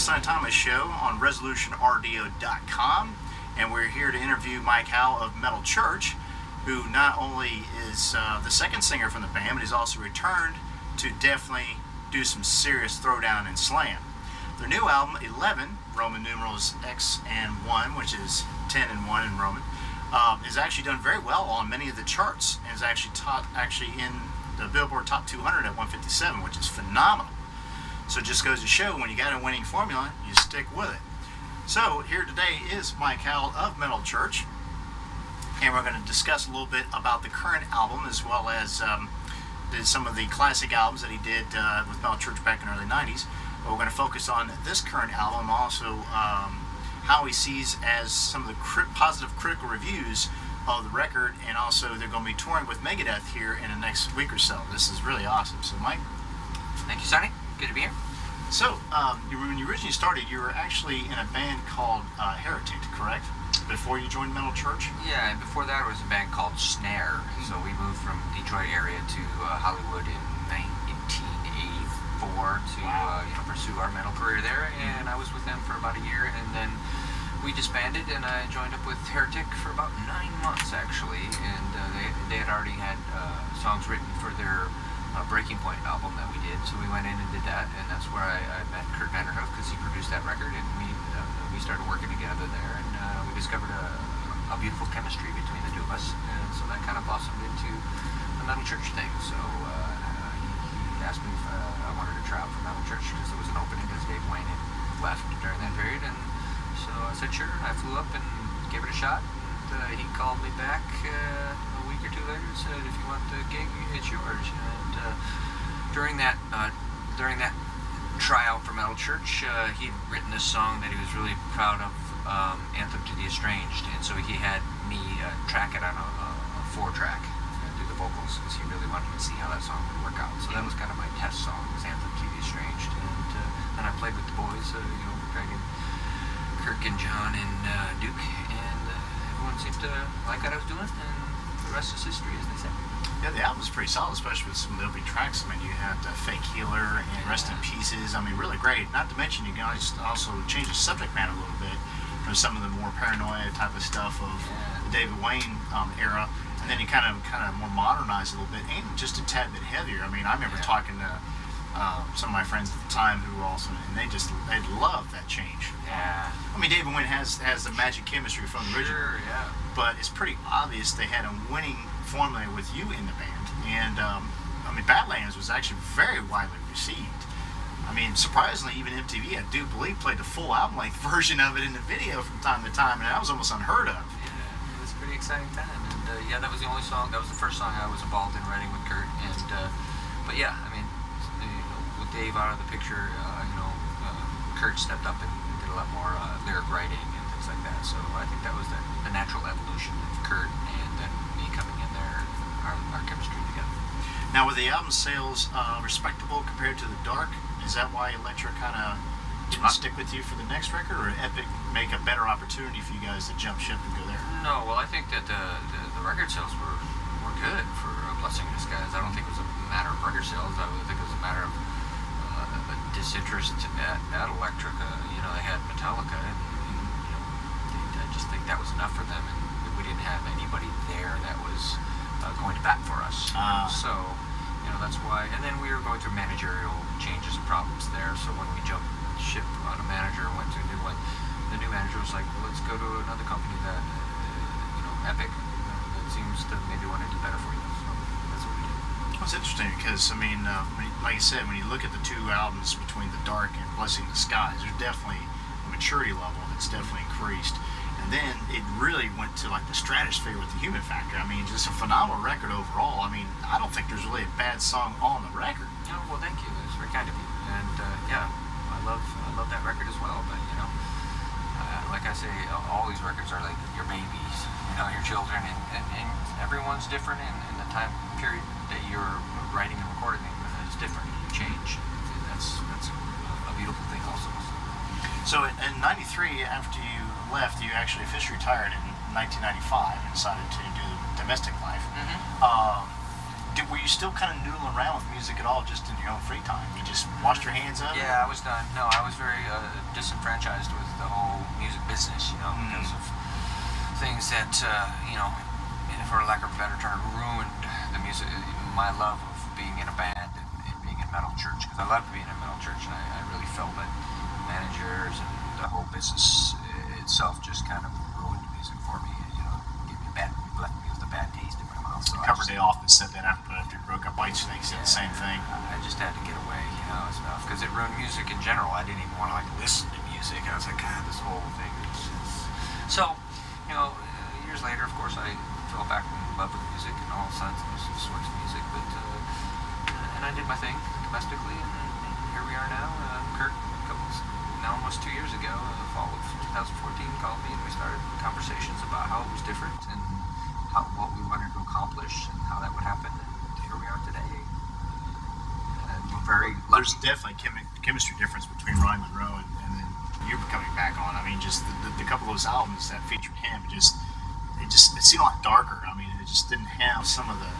Sonny Thomas Show on ResolutionRDO.com, and we're here to interview Mike Howe of Metal Church, who not only is the second singer from the band, but he's also returned to definitely do some serious throwdown and slam. Their new album, 11, Roman numerals X and 1, which is 10 and 1 in Roman, is actually done very well on many of the charts, and is actually in the Billboard Top 200 at 157, which is phenomenal. So it just goes to show, when you got a winning formula, you stick with it. So here today is Mike Howe of Metal Church, and we're going to discuss a little bit about the current album, as well as some of the classic albums that he did with Metal Church back in the early 90s. But we're going to focus on this current album, also how he sees as some of the positive critical reviews of the record, and also they're going to be touring with Megadeth here in the next week or so. This is really awesome. So Mike? Thank you, Sonny. Good to be here. So, when you originally started, you were actually in a band called Heretic, correct? Before you joined Metal Church? Yeah, and before that it was a band called Snare. So we moved from Detroit area to Hollywood in 1984 to pursue our metal career there, and I was with them for about a year, and then we disbanded, and I joined up with Heretic for about 9 months actually, and they had already had songs written for their Breaking Point album that we did, so we went in and did that, and that's where I met Kurt Vanderhoof, because he produced that record, and we started working together there, and we discovered a beautiful chemistry between the two of us, and so that kind of blossomed into the Metal Church thing. So he asked me if I wanted to try out for Metal Church, because there was an opening, because Dave Wayne had left during that period, and so I said sure, and I flew up and gave it a shot, and he called me back a week or two later and said, if you want the gig, it's yours. And during that tryout for Metal Church, he'd written this song that he was really proud of, Anthem to the Estranged, and so he had me track it on a 4-track and do the vocals, because he really wanted to see how that song would work out. So that was kind of my test song, was Anthem to the Estranged, and then I played with the boys, Greg and Kirk and John and Duke, and everyone seemed to like what I was doing, and the rest is history, as they say. Yeah, the album's pretty solid, especially with some of the opening tracks. I mean, you had Fake Healer and Rest in Pieces. I mean, really great. Not to mention, you guys also changed the subject matter a little bit from some of the more paranoia type of stuff of the David Wayne era, and then you kind of more modernized a little bit, and just a tad bit heavier. I mean, I remember talking to some of my friends at the time who were also, and they loved that change. Yeah. I mean, David Wayne has the magic chemistry from the original. Sure, yeah. But it's pretty obvious they had a winning formula with you in the band, and I mean, Badlands was actually very widely received. I mean, surprisingly, even MTV, I do believe, played the full album-length version of it in the video from time to time, and that was almost unheard of. Yeah, it was a pretty exciting time, and that was the only song, that was the first song I was involved in writing with Kurt, and but yeah, I mean, with Dave out of the picture, Kurt stepped up and did a lot more lyric writing and things like that, so I think that was the natural evolution of Kurt, and then me coming in there, our chemistry together. Now, were the album sales respectable compared to the Dark? Is that why Elektra kind of didn't stick with you for the next record, or Epic make a better opportunity for you guys to jump ship and go there? No, well, I think that the record sales were good for Blessing in Disguise. I don't think it was a matter of record sales. I think it was a matter of a disinterest at Elektra. They had Metallica, and I just think that was enough for them, and we didn't have anybody there that was going to bat for us. So that's why. And then we were going through managerial changes and problems there. So when we jumped ship on a manager and went to a new one, the new manager was like, well, let's go to another company that, Epic, that seems to maybe want to do better for you. So that's what we did. Well, it's interesting because, I mean, like I said, when you look at the two albums between The Dark and Blessing in Disguise, there's definitely a maturity level that's definitely increased. And then it really went to like the stratosphere with the Human Factor. I mean, just a phenomenal record overall. I mean, I don't think there's really a bad song on the record. Oh, well, thank you. It's very kind of you. And I love that record as well. But like I say, all these records are like your babies, your children, and everyone's different, and the time period that you're writing and recording them is different. You change. And that's a beautiful thing also. So in '93, after you left, you actually officially retired in 1995 and decided to do domestic life. Mm-hmm. Were you still kind of noodling around with music at all, just in your own free time? You just washed your hands of it? Yeah, I was done. No, I was very disenfranchised with the whole music business, because of things that, for lack of a better term, ruined the music, my love of being in a band and being in metal church, because I loved being in metal church, and I really felt that managers and the whole business itself just kind of ruined the music for me. Left me with a bad taste in my mouth. So Coverdale often said that after he broke up Whitesnake, said the same thing. I just had to get away, stuff, because it ruined music in general. I didn't even want to listen to music. I was like, God, this whole thing is. So, years later, of course, I fell back in love with music and all sorts of music, but and I did my thing domestically, and here we are now. Kurt, almost 2 years ago, fall of 2014, called me, and we started conversations about how it was different and what we wanted to accomplish and how that would happen, and here we are today. And we're very lucky. There's definitely chemistry difference between Ryan Monroe and then you coming back on. I mean, just the couple of those albums that featured him, it seemed a lot darker. I mean, it just didn't have some of the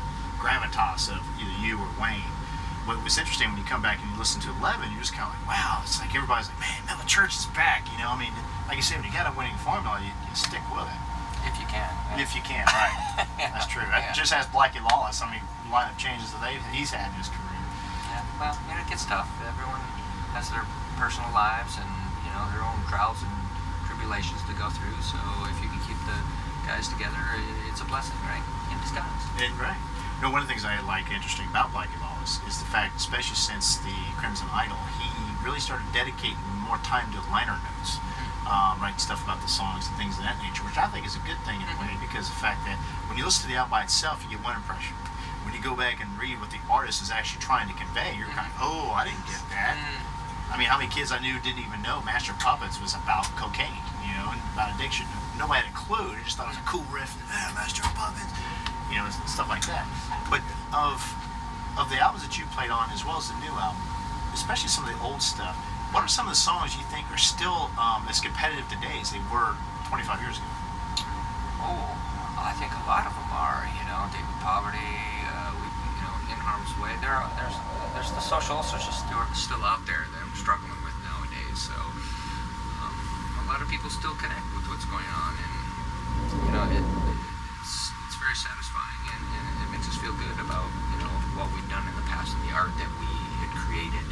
gravitas of either you or Wayne. What was interesting when you come back and you listen to 11, you're just kind of like, wow, it's like everybody's like, man, Metal Church is back. I mean, like you say, when you got a winning formula, you stick with it. If you can. Yeah. If you can, right. That's true. Yeah. Just ask Blackie Lawless how many lineup changes that he's had in his career. Yeah, well, it gets tough. Everyone has their personal lives and, their own trials and tribulations to go through. So if you can keep the guys together, it's a blessing, right? In disguise. Right. One of the things I like interesting about Blackie Lawless is the fact, especially since the Crimson Idol, he really started dedicating more time to liner notes. Writing stuff about the songs and things of that nature, which I think is a good thing in a way, because the fact that when you listen to the album by itself, you get one impression. When you go back and read what the artist is actually trying to convey, you're kind of, oh, I didn't get that. I mean, how many kids I knew didn't even know Master of Puppets was about cocaine, and about addiction. Nobody had a clue. They just thought it was a cool riff, Master of Puppets, and stuff like that. But of the albums that you played on, as well as the new album, especially some of the old stuff, what are some of the songs you think are still as competitive today as they were 25 years ago? Oh, I think a lot of them are. Dayton Poverty, In Harm's Way. There's the social ulcers still out there that I'm struggling with nowadays. So a lot of people still connect with what's going on, and it's very satisfying, and it makes us feel good about what we've done in the past and the art that we had created.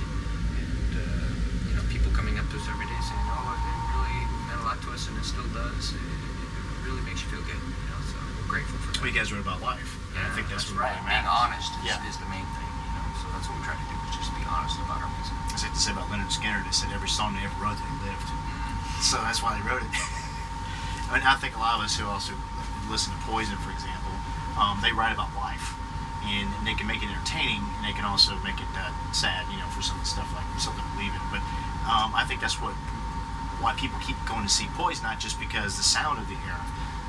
People coming up to us every day saying, "Oh, it really meant a lot to us, and it still does." It really makes you feel good, So we're grateful for that. Well, you guys wrote about life. Yeah, I think that's what right. really matters. Being honest is the main thing, So that's what we try to do, is just be honest about our music. I like to say about Leonard Skinner, they said every song they ever wrote, they lived. So that's why they wrote it. I think a lot of us who also listen to Poison, for example, they write about life. And they can make it entertaining, and they can also make it sad, for some of the stuff like something to believe in. But I think that's why people keep going to see Poison, not just because the sound of the era,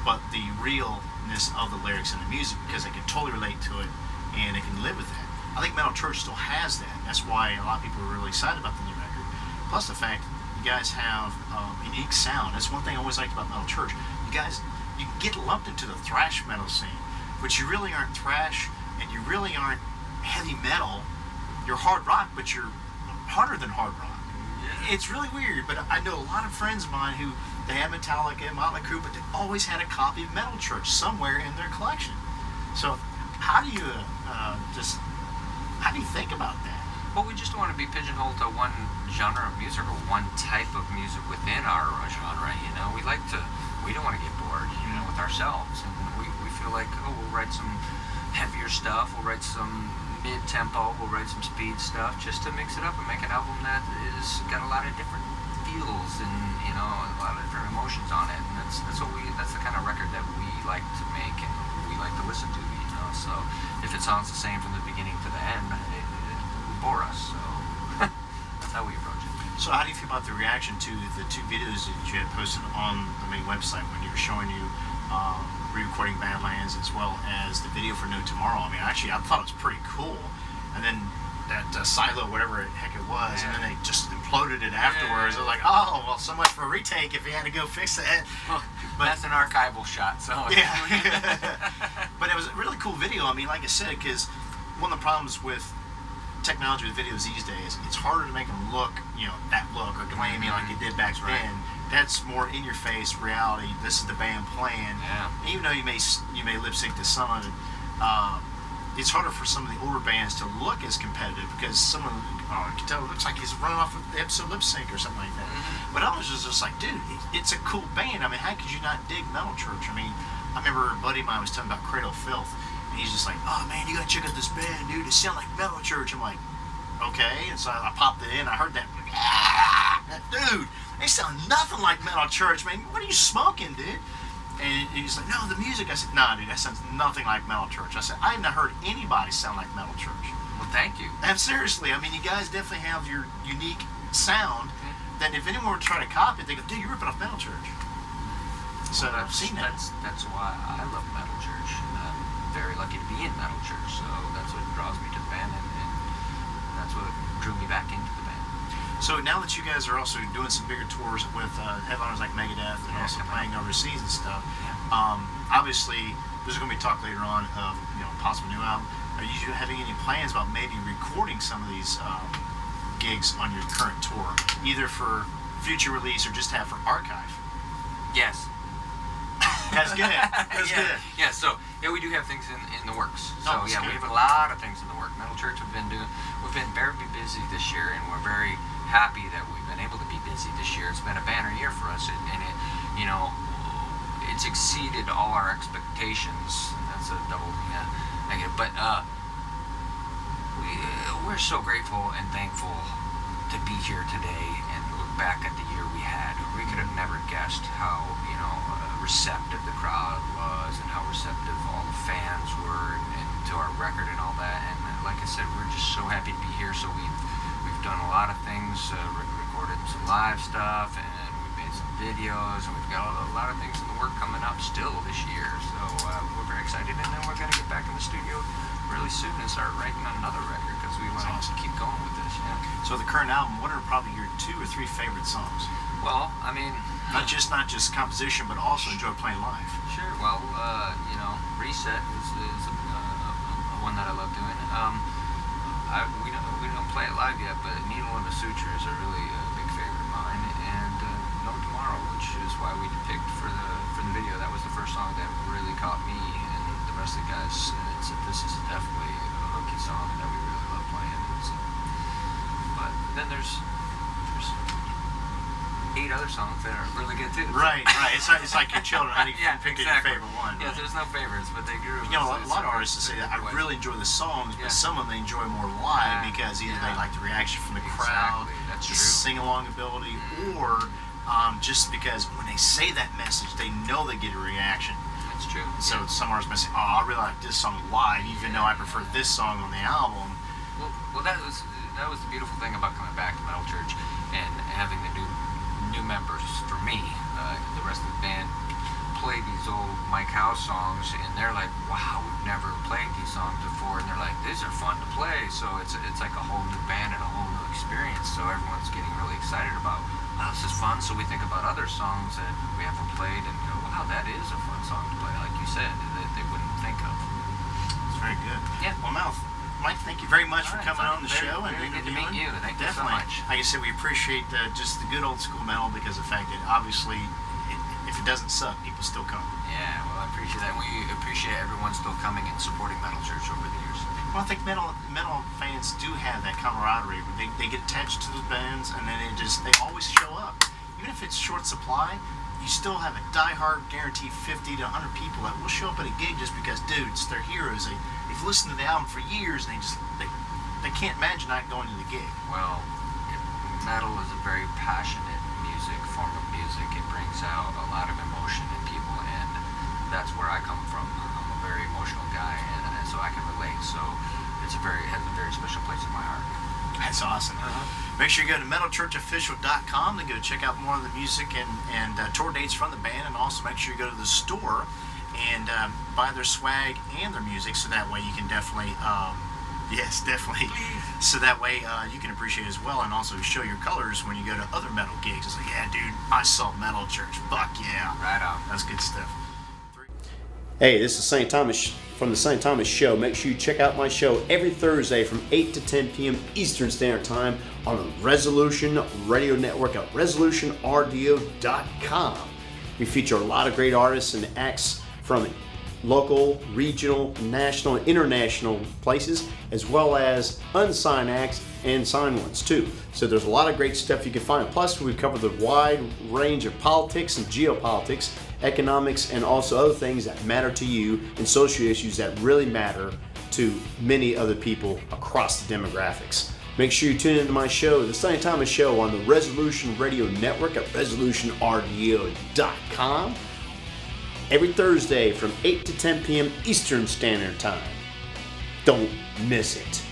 but the realness of the lyrics and the music, because they can totally relate to it, and they can live with that. I think Metal Church still has that. That's why a lot of people are really excited about the new record. Plus the fact you guys have a unique sound. That's one thing I always liked about Metal Church. You get lumped into the thrash metal scene, but you really aren't thrash, and you really aren't heavy metal. You're hard rock, but you're harder than hard rock. Yeah. It's really weird, but I know a lot of friends of mine who they have Metallica and Motley Crue, but they always had a copy of Metal Church somewhere in their collection. So how do you think about that? Well, we just don't want to be pigeonholed to one genre of music or one type of music within our genre. We don't want to get bored, with ourselves, and we feel like, we'll write some heavier stuff, we'll write some mid-tempo, we'll write some speed stuff, just to mix it up and make an album that is got a lot of different feels and a lot of different emotions on it. And that's the kind of record that we like to make and we like to listen to. So if it sounds the same from the beginning to the end, it would bore us. So that's how we approach it. So how do you feel about the reaction to the two videos that you had posted on the main website when you were showing re-recording Badlands, as well as the video for No Tomorrow? I mean, actually, I thought it was pretty cool. And then that silo, whatever the heck it was, and then they just imploded it afterwards. They're like, oh, well, so much for a retake if you had to go fix that. Well, but that's an archival shot, so. Yeah. But it was a really cool video. I mean, like I said, because one of the problems with technology with videos these days, it's harder to make them look, that look or glammy like they did back then. That's more in your face reality. This is the band playing. Yeah. Even though you may lip sync to some of it, it's harder for some of the older bands to look as competitive because someone, you can tell it looks like he's running off of the episode lip sync or something like that. But I was just like, dude, it's a cool band. I mean, how could you not dig Metal Church? I mean, I remember a buddy of mine was telling about Cradle of Filth, and he's just like, oh man, you gotta check out this band, dude. They sound like Metal Church. I'm like, okay. And so I popped it in. I heard that, dude, they sound nothing like Metal Church, man. What are you smoking, dude? And he's like, no, the music. I said, nah, dude, that sounds nothing like Metal Church. I said, I have not heard anybody sound like Metal Church. Well, thank you. And seriously, I mean, you guys definitely have your unique sound that if anyone were to try to copy it, they go, dude, you're ripping off Metal Church. So I've seen that. That's why I love Metal Church. And I'm very lucky to be in Metal Church. So that's what draws me to the band, and that's what drew me back into the band. So now that you guys are also doing some bigger tours with headliners like Megadeth and also playing overseas and stuff, obviously there's going to be talk later on of possible new album. Are you having any plans about maybe recording some of these gigs on your current tour, either for future release or just have for archive? Yes. That's good. That's good. Yeah. So we do have things in the works. So good. We have a lot of things in the work. Metal Church we've been very busy this year, and we're very happy that we've been able to be busy this year. It's been a banner year for us, and it, it's exceeded all our expectations. That's a double negative, but we're so grateful and thankful to be here today and look back at the year we had. We could have never guessed how receptive the crowd was and how receptive all the fans were and to our record and all that. And like I said, we're just so happy to be here. So we've done a lot of things, recorded some live stuff, and we've made some videos, and we've got a lot of things in the work coming up still this year. So we're very excited, and then we're going to get back in the studio really soon and start writing another record because we want to keep going with this. Yeah. So the current album, what are probably your 2 or 3 favorite songs? Well, I mean, not just composition, but also enjoy playing live. Sure. Well, Reset is one that I love doing. We don't play it live yet, but Needle and the Sutures are really a big favorite of mine, and No Tomorrow, which is why we picked for the video. That was the first song that really caught me, and the rest of the guys said this is definitely a hooky song that we really love playing. So, but then there's 8 other songs that are really good too. Right. It's like your children. How do you pick your favorite one? Yeah, there's no favorites, but they grew. A lot of artists say that I really enjoy the songs, but some of them they enjoy more live because either they like the reaction from the crowd, that's the true. sing-along ability, or just because when they say that message, they know they get a reaction. That's true. So some artists may say, "Oh, I really like this song live, even though I prefer this song on the album." Well, that was the beautiful thing about coming back to Metal Church and having the new members for me. The rest of the band play these old Mike Howe songs, and they're like, "Wow, we've never played these songs before," and they're like, "These are fun to play." So it's like a whole new band and a whole new experience. So everyone's getting really excited about, "Wow, this is fun." So we think about other songs that we haven't played and go, "Wow, that is a fun song to play," like you said, that they wouldn't think of. It's very good. Yeah. Well, Mike, thank you very much for coming on the show and very good to interviewing. meet you. Thank you so Definitely. much. Like I said, we appreciate just the good old school metal because of the fact that obviously, if it doesn't suck, people still come. Yeah, well, I appreciate that. We appreciate everyone still coming and supporting Metal Church over the years. Well, I think metal fans do have that camaraderie. They get attached to the bands, and then they always show up. Even if it's short supply, you still have a diehard, guaranteed 50 to 100 people that will show up at a gig just because, dude, it's their heroes. They've listened to the album for years, and they can't imagine not going to the gig. Well, metal is a very passionate form of music. It brings out a lot of emotion in people, and that's where I come from. I'm a very emotional guy, and so I can relate. So has a very special place in my heart. That's awesome. Make sure you go to metalchurchofficial.com to go check out more of the music and tour dates from the band, and also make sure you go to the store and buy their swag and their music, so that way you can definitely, yes, definitely, so that way you can appreciate it as well, and also show your colors when you go to other metal gigs. It's like, yeah, dude, I saw Metal Church. Fuck yeah. Right on. That's good stuff. Hey, this is St. Thomas from the Sonny Thomas Show. Make sure you check out my show every Thursday from 8 to 10 p.m. Eastern Standard Time on the Resolution Radio Network at ResolutionRDO.com. We feature a lot of great artists and acts from local, regional, national, and international places, as well as unsigned acts and signed ones too. So there's a lot of great stuff you can find. Plus, we cover the wide range of politics and geopolitics, economics, and also other things that matter to you, and social issues that really matter to many other people across the demographics. Make sure you tune into my show, The Sonny Thomas Show, on the Resolution Radio Network at ResolutionRDO.com every Thursday from 8 to 10 p.m. Eastern Standard Time. Don't miss it.